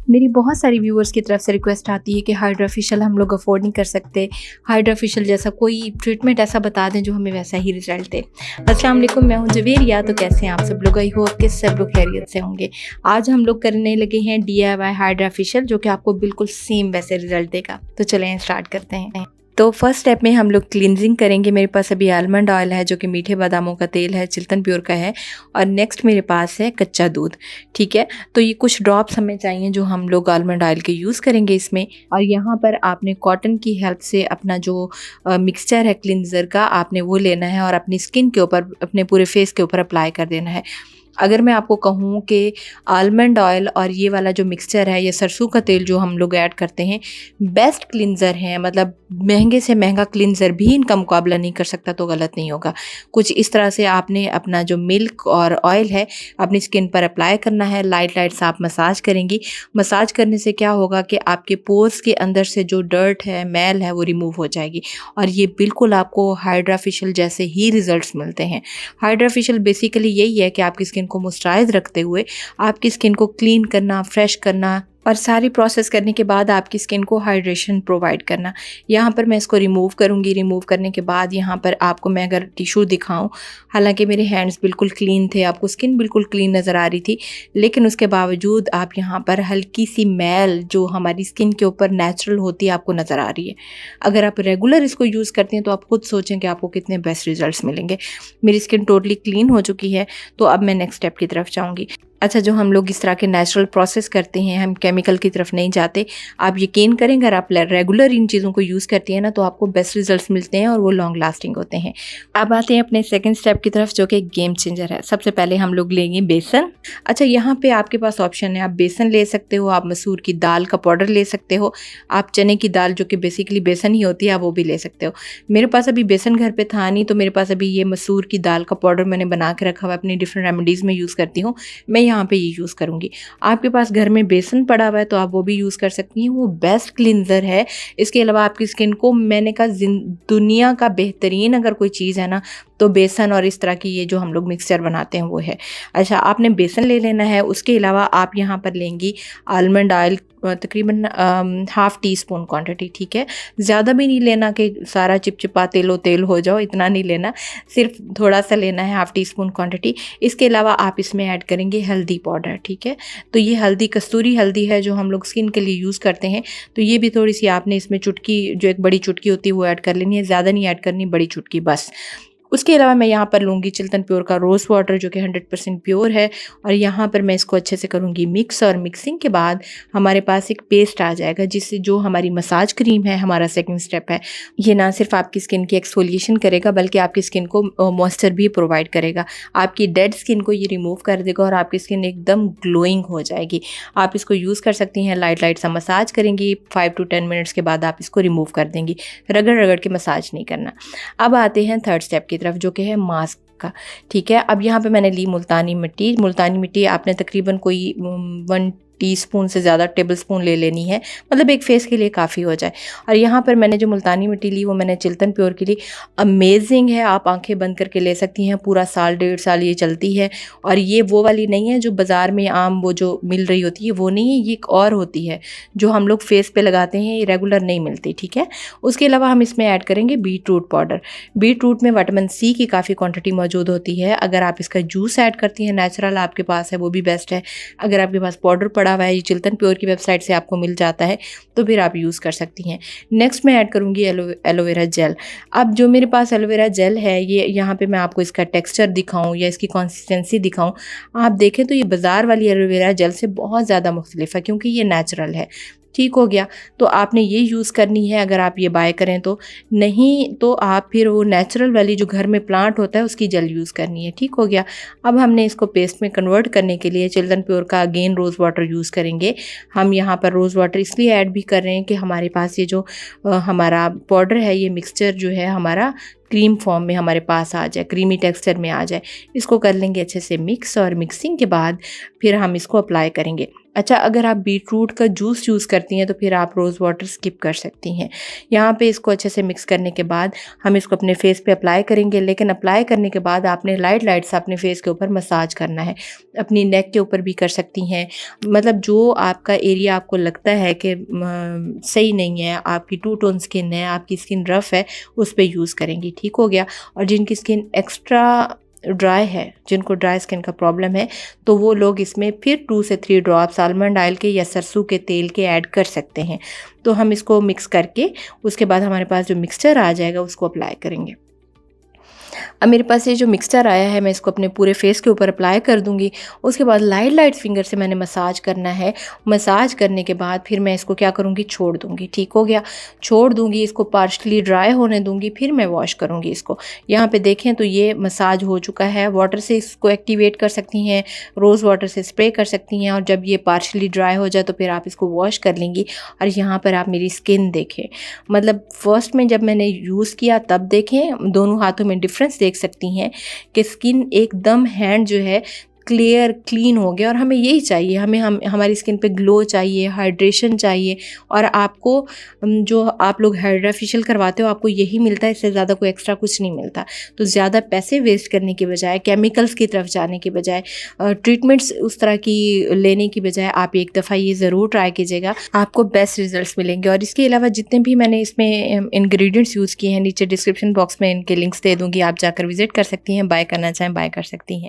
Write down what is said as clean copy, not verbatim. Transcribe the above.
मेरी बहुत सारी व्यूअर्स की तरफ से रिक्वेस्ट आती है कि हाइड्रा फेशियल हम लोग अफोर्ड नहीं कर सकते, हाइड्रा फेशियल जैसा कोई ट्रीटमेंट ऐसा बता दें जो हमें वैसा ही रिजल्ट दे। अस्सलाम वालेकुम, मैं हूं जवेरिया। तो कैसे हैं आप सब लोग? आई होप कि सब लोग खैरियत से होंगे। आज हम लोग करने लगे हैं DIY हाइड्रा फेशियल, जो कि आपको बिल्कुल सेम वैसे रिजल्ट देगा। तो चलें स्टार्ट करते हैं। तो फर्स्ट स्टेप में हम लोग क्लींजिंग करेंगे। मेरे पास अभी आलमंड ऑयल है जो कि मीठे बादामों का तेल है, चिल्तन प्योर का है। और नेक्स्ट मेरे पास है कच्चा दूध। ठीक है, तो ये कुछ ड्रॉप्स हमें चाहिए जो हम लोग आलमंड ऑयल के यूज़ करेंगे इसमें। और यहाँ पर आपने कॉटन की हेल्प से अपना जो मिक्सचर है क्लिनजर का, आपने वो लेना है और अपनी स्किन के ऊपर, अपने पूरे फेस के ऊपर अप्लाई कर देना है। अगर मैं आपको कहूँ कि आलमंड ऑयल और ये वाला जो मिक्सचर है, ये सरसों का तेल जो हम लोग ऐड करते हैं, बेस्ट क्लिनज़र है। मतलब महंगे से महंगा क्लिनज़र भी इनका मुकाबला नहीं कर सकता, तो गलत नहीं होगा। कुछ इस तरह से आपने अपना जो मिल्क और ऑयल है अपनी स्किन पर अप्लाई करना है। लाइट लाइट सा आप मसाज करेंगी। मसाज करने से क्या होगा कि आपके पोर्स के अंदर से जो डर्ट है, मैल है, वो रिमूव हो जाएगी। और ये बिल्कुल आपको हाइड्रा फेशियल जैसे ही रिजल्ट्स मिलते हैं। हाइड्रा फेशियल बेसिकली यही है कि आपकी स्किन को मॉइस्चराइज रखते हुए आपकी स्किन को क्लीन करना, फ्रेश करना और सारी प्रोसेस करने के बाद आपकी स्किन को हाइड्रेशन प्रोवाइड करना। यहाँ पर मैं इसको रिमूव करूँगी। रिमूव करने के बाद यहाँ पर आपको मैं अगर टिश्यू दिखाऊँ, हालांकि मेरे हैंड्स बिल्कुल क्लीन थे, आपको स्किन बिल्कुल क्लीन नज़र आ रही थी, लेकिन उसके बावजूद आप यहाँ पर हल्की सी मैल जो हमारी स्किन के ऊपर नेचुरल होती है आपको नज़र आ रही है। अगर आप रेगुलर इसको यूज़ करते हैं तो आप खुद सोचें कि आपको कितने बेस्ट रिजल्ट्स मिलेंगे। मेरी स्किन टोटली क्लीन हो चुकी है। तो अब मैं नेक्स्ट स्टेप की तरफ जाऊँगी। अच्छा, जो हम लोग इस तरह के नेचुरल प्रोसेस करते हैं, हम केमिकल की तरफ नहीं जाते। आप यकीन करें, अगर आप रेगुलर इन चीज़ों को यूज़ करती हैं ना, तो आपको बेस्ट रिजल्ट्स मिलते हैं और वो लॉन्ग लास्टिंग होते हैं। अब आते हैं अपने सेकंड स्टेप की तरफ, जो कि गेम चेंजर है। सबसे पहले हम लोग लेंगे बेसन। अच्छा, यहाँ पे आपके पास ऑप्शन है, आप बेसन ले सकते हो, आप मसूर की दाल का पाउडर ले सकते हो, आप चने की दाल जो कि बेसिकली बेसन ही होती है, आप वो भी ले सकते हो। मेरे पास अभी बेसन घर पे था नहीं, तो मेरे पास अभी ये मसूर की दाल का पाउडर मैंने बना के रखा हुआ है, अपनी डिफरेंट रेमेडीज़ में यूज़ करती हूँ। मैं यहाँ पे ये यूज़ करूँगी। आपके पास घर में बेसन पड़ा हुआ है तो आप वो भी यूज़ कर सकती हैं, वो बेस्ट क्लिनज़र है। इसके अलावा आपकी स्किन को, मैंने कहा, दुनिया का बेहतरीन अगर कोई चीज़ है ना, तो बेसन और इस तरह की ये जो हम लोग मिक्सचर बनाते हैं वो है। अच्छा, आपने बेसन ले लेना है। उसके अलावा आप यहाँ पर लेंगी आलमंड ऑयल, तकरीबन 1/2 टीस्पून क्वांटिटी। ठीक है, ज़्यादा भी नहीं लेना कि सारा चिपचिपा तेलो तेल हो जाओ, इतना नहीं लेना, सिर्फ थोड़ा सा लेना है, 1/2 टीस्पून क्वांटिटी। इसके अलावा आप इसमें ऐड करेंगे हल्दी पाउडर। ठीक है, तो ये हल्दी कस्तूरी हल्दी है जो हम लोग स्किन के लिए यूज़ करते हैं। तो ये भी थोड़ी सी आपने इसमें चुटकी, जो एक बड़ी चुटकी होती है, वो ऐड कर लेनी है। ज़्यादा नहीं ऐड करनी, बड़ी चुटकी बस। उसके अलावा मैं यहाँ पर लूँगी चिल्तन प्योर का रोज़ वाटर, जो कि 100% प्योर है। और यहाँ पर मैं इसको अच्छे से करूँगी मिक्स। और मिक्सिंग के बाद हमारे पास एक पेस्ट आ जाएगा, जिससे जो हमारी मसाज क्रीम है, हमारा सेकंड स्टेप है, ये ना सिर्फ आपकी स्किन की एक्सफोलिएशन करेगा, बल्कि आपकी स्किन को मॉइस्चर भी प्रोवाइड करेगा। आपकी डेड स्किन को ये रिमूव कर देगा और आपकी स्किन एकदम ग्लोइंग हो जाएगी। आप इसको यूज़ कर सकती हैं। लाइट लाइट सा मसाज करेंगी, 5 to 10 मिनट्स के बाद आप इसको रिमूव कर देंगी। रगड़ रगड़ के मसाज नहीं करना। अब आते हैं थर्ड स्टेप की तरफ, जो कि है मास्क का। ठीक है, अब यहाँ पे मैंने ली मुल्तानी मिट्टी। मुल्तानी मिट्टी आपने तकरीबन कोई 1 टीस्पून से ज़्यादा टेबल स्पून ले लेनी है, मतलब एक फेस के लिए काफ़ी हो जाए। और यहाँ पर मैंने जो मुल्तानी मिट्टी ली वो मैंने चिल्तन प्योर की ली। अमेजिंग है, आप आंखें बंद करके ले सकती हैं, पूरा साल 1.5 साल ये चलती है। और ये वो वाली नहीं है जो बाज़ार में आम वो जो मिल रही होती है, वो नहीं है, ये एक और होती है जो हम लोग फेस पे लगाते हैं, ये रेगुलर नहीं मिलती। ठीक है, उसके अलावा हम इसमें ऐड करेंगे beetroot powder. Beetroot में विटामिन सी की काफ़ी क्वान्टिटी मौजूद होती है। अगर आप इसका जूस ऐड करती हैं, नेचुरल आपके पास है, वो भी बेस्ट है। अगर आपके पास पाउडर पड़ा हुआ है, ये चिल्तन प्योर की वेबसाइट से आपको मिल जाता है, तो फिर आप यूज़ कर सकती हैं। नेक्स्ट मैं ऐड करूँगी एलोवेरा जेल। अब जो मेरे पास एलोवेरा जेल है, ये यहाँ पे मैं आपको इसका टेक्सचर दिखाऊं या इसकी कंसिस्टेंसी दिखाऊं, आप देखें तो ये बाज़ार वाली एलोवेरा जेल से बहुत ज़्यादा मुख्तलिफ है, क्योंकि ये नेचुरल है। ठीक हो गया, तो आपने ये यूज़ करनी है अगर आप ये बाय करें तो। नहीं तो आप फिर वो नेचुरल वाली जो घर में प्लांट होता है उसकी जेल यूज़ करनी है। ठीक हो गया, अब हमने इसको पेस्ट में कन्वर्ट करने के लिए चिल्तन प्योर का अगेन रोज़ वाटर यूज़ करेंगे। हम यहाँ पर रोज़ वाटर इसलिए ऐड भी कर रहे हैं कि हमारे पास ये जो हमारा पाउडर है, ये मिक्सचर जो है हमारा क्रीम फॉर्म में हमारे पास आ जाए, क्रीमी टेक्सचर में आ जाए। इसको कर लेंगे अच्छे से मिक्स, और मिक्सिंग के बाद फिर हम इसको अप्लाई करेंगे। अच्छा, अगर आप बीटरूट का जूस यूज़ करती हैं तो फिर आप रोज़ वाटर स्किप कर सकती हैं। यहाँ पे इसको अच्छे से मिक्स करने के बाद हम इसको अपने फेस पे अप्लाई करेंगे, लेकिन अप्लाई करने के बाद आपने लाइट सा अपने फेस के ऊपर मसाज करना है। अपनी नेक के ऊपर भी कर सकती हैं, मतलब जो आपका एरिया आपको लगता है कि सही नहीं है, आपकी टू टोन स्किन है, आपकी स्किन रफ़ है, उस पे यूज़ करेंगी। ठीक हो गया। और जिनकी स्किन एक्स्ट्रा ड्राई है, जिनको ड्राई स्किन का प्रॉब्लम है, तो वो लोग इसमें फिर 2 से 3 ड्रॉप्स आलमंड ऑयल के या सरसों के तेल के ऐड कर सकते हैं। तो हम इसको मिक्स करके उसके बाद हमारे पास जो मिक्सचर आ जाएगा उसको अप्लाई करेंगे। अब मेरे पास ये जो मिक्सचर आया है मैं इसको अपने पूरे फेस के ऊपर अप्लाई कर दूँगी। उसके बाद लाइट फिंगर से मैंने मसाज करना है। मसाज करने के बाद फिर मैं इसको क्या करूँगी, छोड़ दूँगी। ठीक हो गया। छोड़ दूँगी, इसको पार्शियली ड्राई होने दूँगी, फिर मैं वॉश करूँगी इसको। यहाँ पे देखें तो ये मसाज हो चुका है। वाटर से इसको एक्टिवेट कर सकती हैं, रोज़ वाटर से स्प्रे कर सकती हैं, और जब ये पार्शियली ड्राई हो जाए तो फिर आप इसको वॉश कर लेंगी। और यहाँ पर आप मेरी स्किन देखें, मतलब फर्स्ट में जब मैंने यूज़ किया तब देखें, दोनों हाथों में डिफरेंस देख सकती हैं कि स्किन एकदम हैंड जो है क्लियर क्लीन हो गया। और हमें यही चाहिए, हमारी स्किन पे ग्लो चाहिए, हाइड्रेशन चाहिए। और आपको जो आप लोग हाइड्रा फेशियल करवाते हो आपको यही मिलता है, इससे ज़्यादा कोई एक्स्ट्रा कुछ नहीं मिलता। तो ज़्यादा पैसे वेस्ट करने की बजाय, केमिकल्स की तरफ जाने की बजाय, ट्रीटमेंट्स उस तरह की लेने की बजाय आप एक दफ़ा ये ज़रूर ट्राई कीजिएगा, आपको बेस्ट रिजल्ट्स मिलेंगे। और इसके अलावा जितने भी मैंने इसमें इंग्रेडिएंट्स यूज़ किए हैं नीचे डिस्क्रिप्शन बॉक्स में इनके लिंक्स दे दूँगी, आप जाकर विजिट कर सकती हैं, बाय करना चाहें बाय कर सकती हैं।